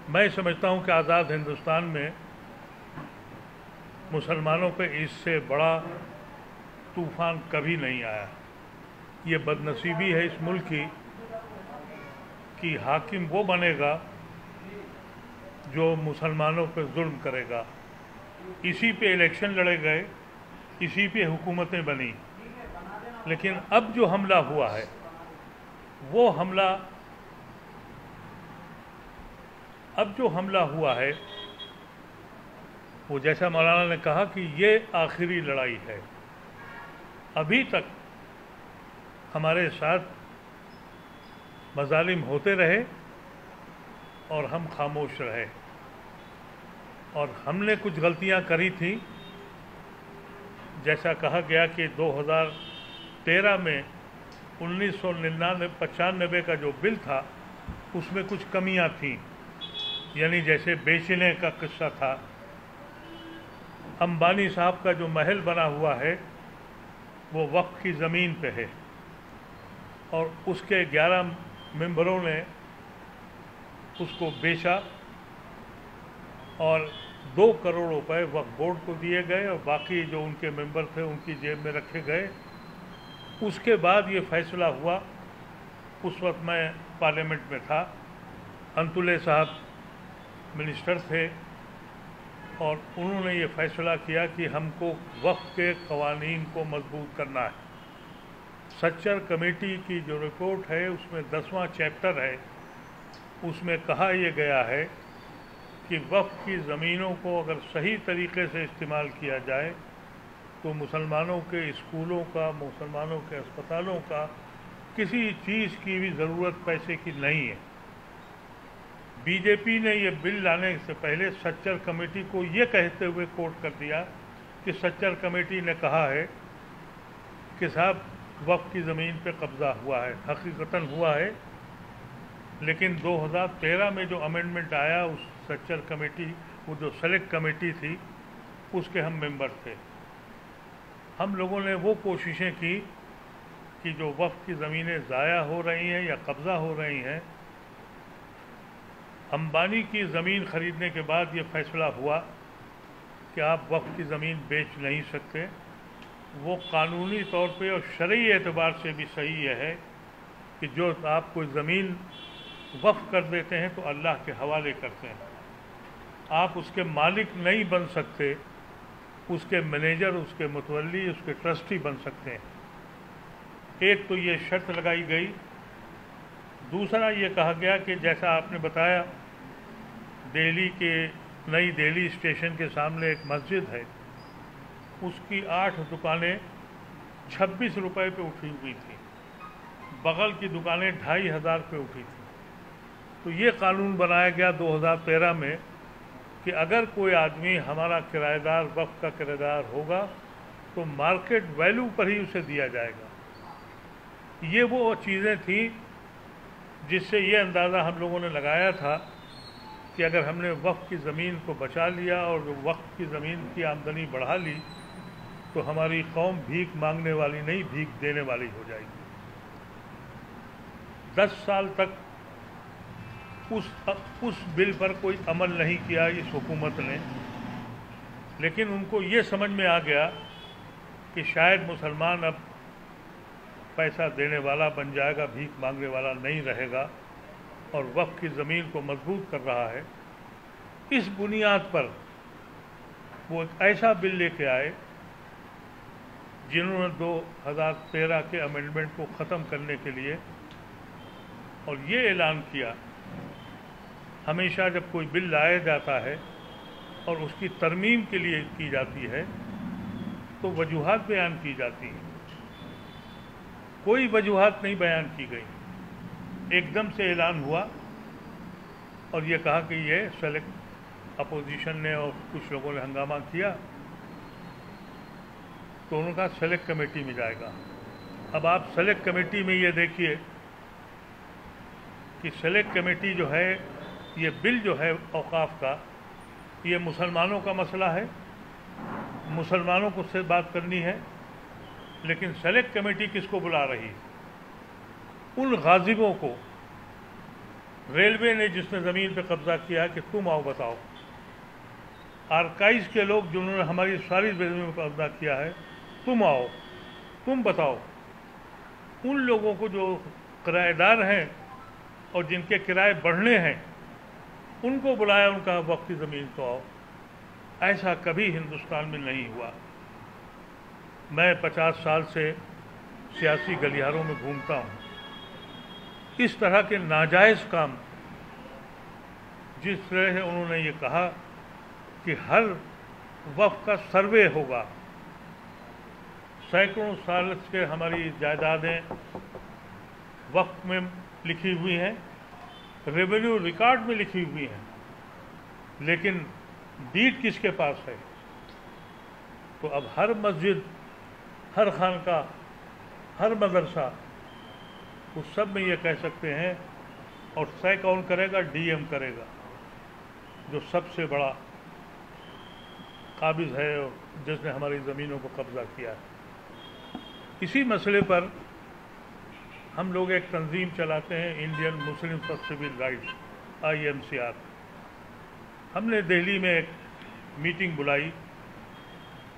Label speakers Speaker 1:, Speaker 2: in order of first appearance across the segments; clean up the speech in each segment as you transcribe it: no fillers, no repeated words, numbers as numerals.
Speaker 1: میں سمجھتا ہوں کہ آزاد ہندوستان میں مسلمانوں پہ اس سے بڑا طوفان کبھی نہیں آیا۔ یہ بدنصیبی ہے اس ملک کی کہ حاکم وہ بنے گا جو مسلمانوں پہ ظلم کرے گا۔ اسی پہ الیکشن لڑے گئے، اسی پہ حکومتیں بنی، لیکن اب جو حملہ ہوا ہے وہ جیسا مولانا نے کہا کہ یہ آخری لڑائی ہے۔ ابھی تک ہمارے ساتھ مظالم ہوتے رہے اور ہم خاموش رہے، اور ہم نے کچھ غلطیاں کری تھیں۔ جیسا کہا گیا کہ 2013 میں 1995 کا جو بل تھا اس میں کچھ کمیاں تھیں، یعنی جیسے بیچنے کا قصہ تھا۔ امبانی صاحب کا جو محل بنا ہوا ہے وہ وقف کی زمین پہ ہے، اور اس کے 11 ممبروں نے اس کو بیچا اور 2 کروڑ روپے وقف بورڈ کو دیے گئے، اور باقی جو ان کے ممبر تھے ان کی جیب میں رکھے گئے۔ اس کے بعد یہ فیصلہ ہوا، اس وقت میں پارلیمنٹ میں تھا، انتولے صاحب منسٹر تھے، اور انہوں نے یہ فیصلہ کیا کہ ہم کو وقف کے قوانین کو مضبوط کرنا ہے۔ سچر کمیٹی کی جو رپورٹ ہے اس میں 10واں چیپٹر ہے، اس میں کہا یہ گیا ہے کہ وقف کی زمینوں کو اگر صحیح طریقے سے استعمال کیا جائے تو مسلمانوں کے اسکولوں کا، مسلمانوں کے اسپتالوں کا، کسی چیز کی بھی ضرورت پیسے کی نہیں ہے۔ بی جے پی نے یہ بل لانے سے پہلے سچر کمیٹی کو یہ کہتے ہوئے کوٹ کر دیا کہ سچر کمیٹی نے کہا ہے کہ صاحب وقف کی زمین پہ قبضہ ہوا ہے، حقیقتاً ہوا ہے، لیکن 2013 میں جو امینڈمنٹ آیا اس سچر کمیٹی، وہ جو سلیکٹ کمیٹی تھی، اس کے ہم ممبر تھے۔ ہم لوگوں نے وہ کوششیں کی کہ جو وقف کی زمینیں ضائع ہو رہی ہیں یا قبضہ ہو رہی ہیں، امبانی کی زمین خریدنے کے بعد یہ فیصلہ ہوا کہ آپ وقف کی زمین بیچ نہیں سکتے۔ وہ قانونی طور پہ اور شرعی اعتبار سے بھی صحیح یہ ہے کہ جو آپ کوئی زمین وقف کر دیتے ہیں تو اللہ کے حوالے کرتے ہیں، آپ اس کے مالک نہیں بن سکتے، اس کے مینیجر، اس کے متولی، اس کے ٹرسٹی بن سکتے ہیں۔ ایک تو یہ شرط لگائی گئی۔ دوسرا یہ کہا گیا کہ جیسا آپ نے بتایا، دہلی کے نئی دہلی اسٹیشن کے سامنے ایک مسجد ہے، اس کی 8 دکانیں 26 روپے پہ اٹھی ہوئی تھیں، بغل کی دکانیں 2500 پہ اٹھی تھیں۔ تو یہ قانون بنایا گیا 2013 میں کہ اگر کوئی آدمی ہمارا کرایہ دار، وقف کا کرایہ دار ہوگا تو مارکیٹ ویلیو پر ہی اسے دیا جائے گا۔ یہ وہ چیزیں تھیں جس سے یہ اندازہ ہم لوگوں نے لگایا تھا کہ اگر ہم نے وقف کی زمین کو بچا لیا اور وقف کی زمین کی آمدنی بڑھا لی تو ہماری قوم بھیک مانگنے والی نہیں، بھیک دینے والی ہو جائے گی۔ 10 سال تک اس بل پر کوئی عمل نہیں کیا اس حکومت نے، لیکن ان کو یہ سمجھ میں آ گیا کہ شاید مسلمان اب پیسہ دینے والا بن جائے گا، بھیک مانگنے والا نہیں رہے گا، اور وقف کی زمین کو مضبوط کر رہا ہے۔ اس بنیاد پر وہ ایک ایسا بل لے کے آئے جنہوں نے 2013 کے امینڈمنٹ کو ختم کرنے کے لیے اور یہ اعلان کیا، ہمیشہ جب کوئی بل لایا جاتا ہے اور اس کی ترمیم کے لیے کی جاتی ہے تو وجوہات بیان کی جاتی ہیں۔ کوئی وجوہات نہیں بیان کی گئی، ایک دم سے اعلان ہوا اور یہ کہا کہ یہ سلیکٹ، اپوزیشن نے اور کچھ لوگوں نے ہنگامہ کیا تو انہوں نے کہا سلیکٹ کمیٹی میں جائے گا۔ اب آپ سلیکٹ کمیٹی میں یہ دیکھیے کہ سلیکٹ کمیٹی جو ہے، یہ بل جو ہے اوقاف کا، یہ مسلمانوں کا مسئلہ ہے، مسلمانوں کو سے بات کرنی ہے، لیکن سلیکٹ کمیٹی کس کو بلا رہی ہے؟ ان غاضبوں کو ریلوے نے جس نے زمین پہ قبضہ کیا کہ تم آؤ بتاؤ، آرکائز کے لوگ جنہوں نے ہماری ساری زمین پہ قبضہ کیا ہے، تم آؤ، تم بتاؤ۔ ان لوگوں کو جو کرایہ دار ہیں اور جن کے کرائے بڑھنے ہیں، ان کو بلایا، ان کا وقت کی زمین تو آؤ۔ ایسا کبھی ہندوستان میں نہیں ہوا۔ میں 50 سال سے سیاسی گلیاروں میں گھومتا ہوں، اس طرح کے ناجائز کام، جس طرح سے انہوں نے یہ کہا کہ ہر وقف کا سروے ہوگا، سینکڑوں سال سے ہماری جائیدادیں وقف میں لکھی ہوئی ہیں، ریونیو ریکارڈ میں لکھی ہوئی ہیں، لیکن ڈیڈ کس کے پاس ہے؟ تو اب ہر مسجد، ہر خانقاہ، ہر مدرسہ، اس سب میں یہ کہہ سکتے ہیں، اور طے کون کرے گا؟ ڈی ایم کرے گا، جو سب سے بڑا قابض ہے اور جس نے ہماری زمینوں کو قبضہ کیا ہے۔ اسی مسئلے پر ہم لوگ ایک تنظیم چلاتے ہیں، Indian Muslim for civil rights, IMCR۔ ہم نے دہلی میں ایک میٹنگ بلائی،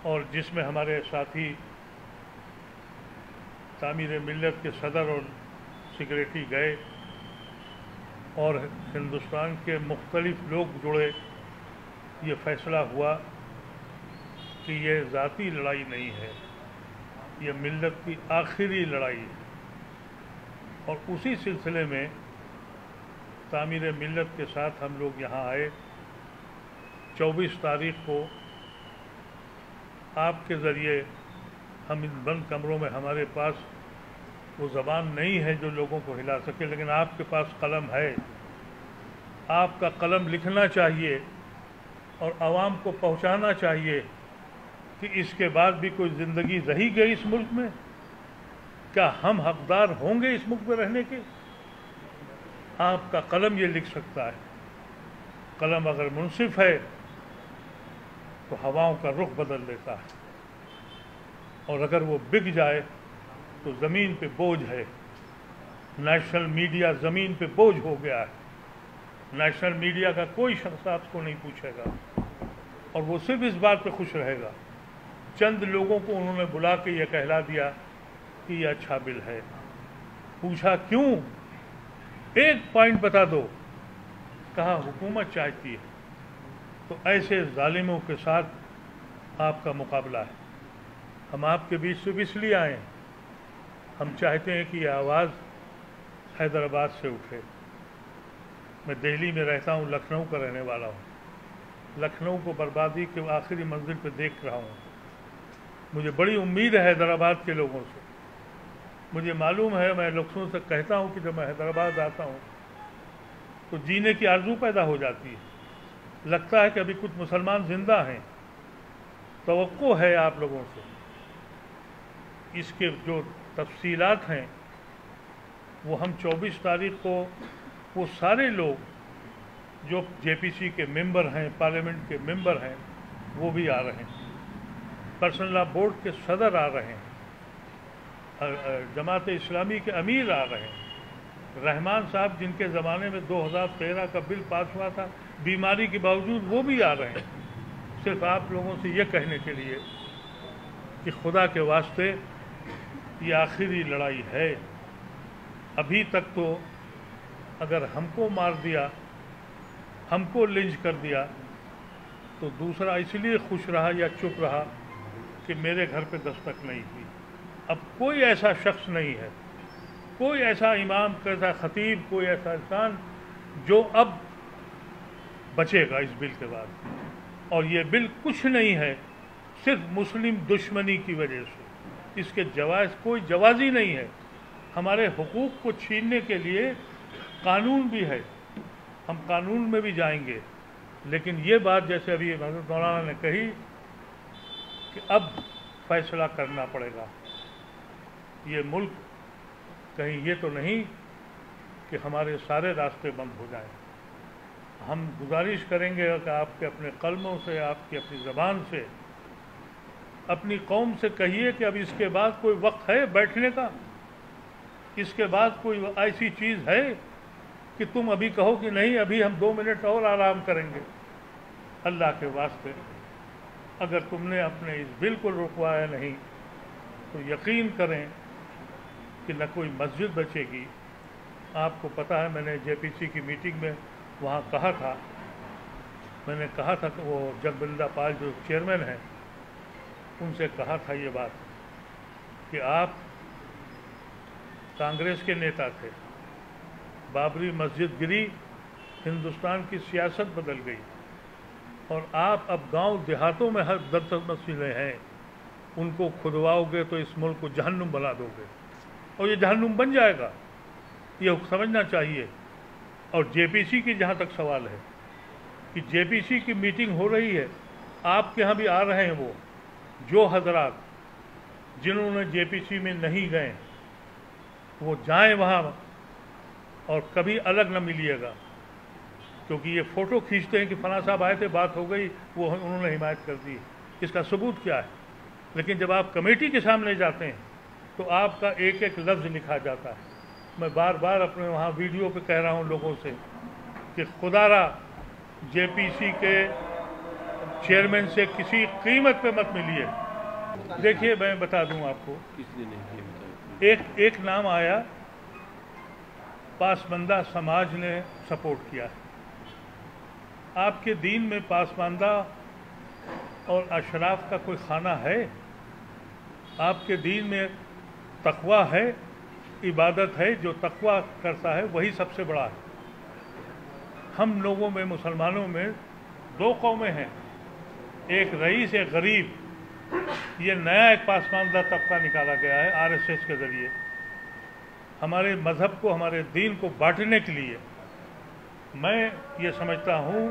Speaker 1: اور جس میں ہمارے ساتھی تعمیر ملت کے صدر اور سیکریٹری گئے، اور ہندوستان کے مختلف لوگ جڑے۔ یہ فیصلہ ہوا کہ یہ ذاتی لڑائی نہیں ہے، یہ ملت کی آخری لڑائی ہے۔ اور اسی سلسلے میں تعمیر ملت کے ساتھ ہم لوگ یہاں آئے۔ 24 تاریخ کو آپ کے ذریعے ہم ان بند کمروں میں، ہمارے پاس وہ زبان نہیں ہے جو لوگوں کو ہلا سکے، لیکن آپ کے پاس قلم ہے۔ آپ کا قلم لکھنا چاہیے اور عوام کو پہنچانا چاہیے کہ اس کے بعد بھی کوئی زندگی رہی گئی اس ملک میں؟ کیا ہم حقدار ہوں گے اس ملک میں رہنے کے؟ آپ کا قلم یہ لکھ سکتا ہے۔ قلم اگر منصف ہے تو ہواؤں کا رخ بدل دیتا ہے، اور اگر وہ بک جائے تو زمین پہ بوجھ ہے۔ نیشنل میڈیا زمین پہ بوجھ ہو گیا ہے۔ نیشنل میڈیا کا کوئی شخص آپ کو نہیں پوچھے گا، اور وہ صرف اس بات پہ خوش رہے گا۔ چند لوگوں کو انہوں نے بلا کے یہ کہلا دیا کہ یہ اچھا بل ہے۔ پوچھا کیوں؟ ایک پوائنٹ بتا دو، کہا حکومت چاہتی ہے۔ تو ایسے ظالموں کے ساتھ آپ کا مقابلہ ہے۔ ہم آپ کے بیچ سے اس لیے آئے ہیں، ہم چاہتے ہیں کہ یہ آواز حیدرآباد سے اٹھے۔ میں دہلی میں رہتا ہوں، لکھنؤ کا رہنے والا ہوں، لکھنؤ کو بربادی کے آخری منزل پہ دیکھ رہا ہوں۔ مجھے بڑی امید ہے حیدرآباد کے لوگوں سے۔ مجھے معلوم ہے، میں لوگوں سے کہتا ہوں کہ جب میں حیدرآباد آتا ہوں تو جینے کی آرزو پیدا ہو جاتی ہے، لگتا ہے کہ ابھی کچھ مسلمان زندہ ہیں۔ توقع ہے آپ لوگوں سے، اس کے جو تفصیلات ہیں وہ ہم 24 تاریخ کو وہ سارے لوگ جو JPC کے ممبر ہیں، پارلیمنٹ کے ممبر ہیں، وہ بھی آ رہے ہیں، پرسنل لا بورڈ کے صدر آ رہے ہیں، جماعت اسلامی کے امیر آ رہے ہیں، رحمان صاحب جن کے زمانے میں 2013 کا بل پاس ہوا تھا، بیماری کے باوجود وہ بھی آ رہے ہیں، صرف آپ لوگوں سے یہ کہنے کے لیے کہ خدا کے واسطے یہ آخری لڑائی ہے۔ ابھی تک تو اگر ہم کو مار دیا، ہم کو لنچ کر دیا، تو دوسرا اس لیے خوش رہا یا چپ رہا کہ میرے گھر پہ دستک نہیں ہوئی۔ اب کوئی ایسا شخص نہیں ہے، کوئی ایسا امام، کوئی ایسا خطیب، کوئی ایسا انسان جو اب بچے گا اس بل کے بعد۔ اور یہ بل کچھ نہیں ہے، صرف مسلم دشمنی کی وجہ سے۔ اس کے جواز کوئی جوازی نہیں ہے۔ ہمارے حقوق کو چھیننے کے لیے قانون بھی ہے، ہم قانون میں بھی جائیں گے، لیکن یہ بات جیسے ابھی حضرت مولانا نے کہی کہ اب فیصلہ کرنا پڑے گا۔ یہ ملک کہیں یہ تو نہیں کہ ہمارے سارے راستے بند ہو جائیں۔ ہم گزارش کریں گے کہ آپ کے اپنے قلموں سے، آپ کی اپنی زبان سے اپنی قوم سے کہیے کہ اب اس کے بعد کوئی وقت ہے بیٹھنے کا؟ اس کے بعد کوئی ایسی چیز ہے کہ تم ابھی کہو کہ نہیں ابھی ہم 2 منٹ اور آرام کریں گے. اللہ کے واسطے اگر تم نے اپنے اس بل کو رکوایا نہیں تو یقین کریں کہ نہ کوئی مسجد بچے گی. آپ کو پتہ ہے میں نے جے پی سی کی میٹنگ میں وہاں کہا تھا کہ وہ جگبندہ پال جو چیئرمین ہیں ان سے کہا تھا یہ بات کہ آپ کانگریس کے نیتا تھے, بابری مسجد گری, ہندوستان کی سیاست بدل گئی اور آپ اب گاؤں دیہاتوں میں ہر 10 مسجدیں ہیں, ان کو کھدواؤ گے تو اس ملک کو جہنم بنا دو گے اور یہ جہنم بن جائے گا, یہ سمجھنا چاہیے. اور جے پی سی کی جہاں تک سوال ہے کہ جے پی سی کی میٹنگ ہو رہی ہے, آپ کے ہاں بھی آ رہے ہیں وہ جو حضرات جنہوں نے جے پی سی میں نہیں گئے وہ جائیں وہاں اور کبھی الگ نہ ملیے گا, کیونکہ یہ فوٹو کھینچتے ہیں کہ فلاں صاحب آئے تھے بات ہو گئی وہ انہوں نے حمایت کر دی, اس کا ثبوت کیا ہے؟ لیکن جب آپ کمیٹی کے سامنے جاتے ہیں تو آپ کا ایک ایک لفظ لکھا جاتا ہے. میں بار بار اپنے وہاں ویڈیو پہ کہہ رہا ہوں لوگوں سے کہ خدا را جے پی سی کے چیئرمین سے کسی قیمت پہ مت ملیے. دیکھیے میں بتا دوں آپ کو, ایک نام آیا, پاسماندہ سماج نے سپورٹ کیا ہے. آپ کے دین میں پاسماندہ اور اشراف کا کوئی خانہ ہے؟ آپ کے دین میں تقویٰ ہے, عبادت ہے, جو تقویٰ کرتا ہے وہی سب سے بڑا ہے. ہم لوگوں میں مسلمانوں میں 2 قومیں ہیں, ایک رئیس ایک غریب. یہ نیا ایک پاسماندہ طبقہ نکالا گیا ہے آر ایس ایس کے ذریعے ہمارے مذہب کو, ہمارے دین کو بانٹنے کے لیے. میں یہ سمجھتا ہوں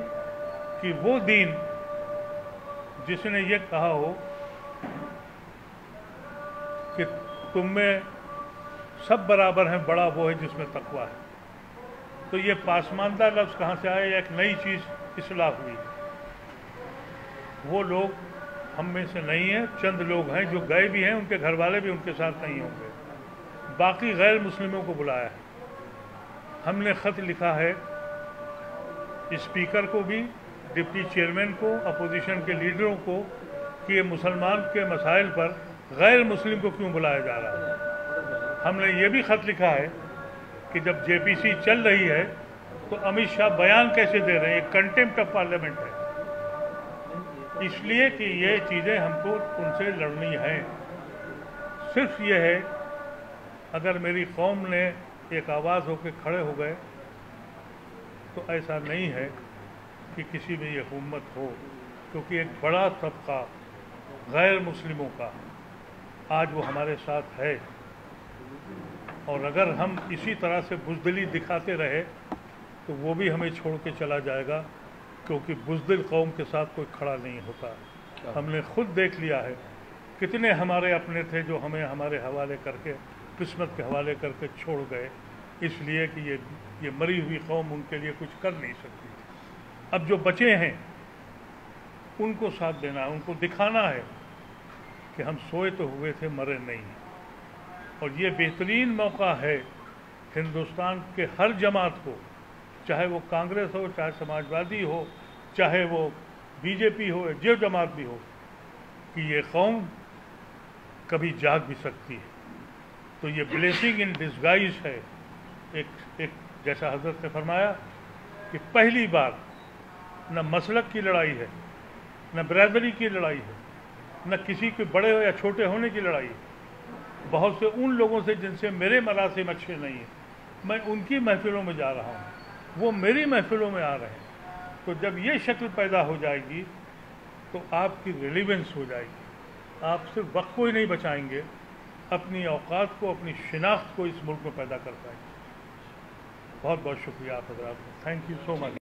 Speaker 1: کہ وہ دین جس نے یہ کہا ہو کہ تم میں سب برابر ہیں, بڑا وہ ہے جس میں تقویٰ ہے. تو یہ پاسماندہ لفظ کہاں سے آیا؟ ایک نئی چیز اصلاح ہوئی. وہ لوگ ہم میں سے نہیں ہیں, چند لوگ ہیں جو گئے بھی ہیں, ان کے گھر والے بھی ان کے ساتھ نہیں ہوں گے. باقی غیر مسلموں کو بلایا ہے. ہم نے خط لکھا ہے اسپیکر کو بھی, ڈپٹی چیئرمین کو, اپوزیشن کے لیڈروں کو کہ یہ مسلمان کے مسائل پر غیر مسلم کو کیوں بلایا جا رہا ہے. ہم نے یہ بھی خط لکھا ہے کہ جب جے پی سی چل رہی ہے تو امت شاہ بیان کیسے دے رہے ہیں؟ یہ کنٹیمپٹ آف پارلیمنٹ ہے. اس لیے کہ یہ چیزیں ہم کو ان سے لڑنی ہیں. صرف یہ ہے اگر میری قوم نے ایک آواز ہو کے کھڑے ہو گئے تو ایسا نہیں ہے کہ کسی میں یہ حکومت ہو, کیونکہ ایک بڑا طبقہ غیر مسلموں کا آج وہ ہمارے ساتھ ہے. اور اگر ہم اسی طرح سے بزدلی دکھاتے رہے تو وہ بھی ہمیں چھوڑ کے چلا جائے گا, کیونکہ بزدل قوم کے ساتھ کوئی کھڑا نہیں ہوتا. ہم نے خود دیکھ لیا ہے کتنے ہمارے اپنے تھے جو ہمیں ہمارے حوالے کر کے, قسمت کے حوالے کر کے چھوڑ گئے, اس لیے کہ یہ مری ہوئی قوم ان کے لیے کچھ کر نہیں سکتی. اب جو بچے ہیں ان کو ساتھ دینا ہے, ان کو دکھانا ہے کہ ہم سوئے تو ہوئے تھے, مرے نہیں. اور یہ بہترین موقع ہے ہندوستان کے ہر جماعت کو, چاہے وہ کانگریس ہو, چاہے سماجوادی ہو, چاہے وہ بی جے پی ہو, جو جماعت بھی ہو, کہ یہ قوم کبھی جاگ بھی سکتی ہے. تو یہ بلیسنگ ان ڈسگائز ہے. ایک جیسا حضرت نے فرمایا کہ پہلی بار نہ مسلک کی لڑائی ہے, نہ برادری کی لڑائی ہے, نہ کسی کے بڑے ہو یا چھوٹے ہونے کی لڑائی ہے. بہت سے ان لوگوں سے جن سے میرے مراسم اچھے نہیں ہیں, میں ان کی محفلوں میں جا رہا ہوں, وہ میری محفلوں میں آ رہے ہیں. تو جب یہ شکل پیدا ہو جائے گی تو آپ کی ریلیونس ہو جائے گی. آپ صرف وقت کو ہی نہیں بچائیں گے, اپنی اوقات کو, اپنی شناخت کو اس ملک میں پیدا کر پائیں گے. بہت بہت شکریہ آپ حضرات کا. Thank you so much.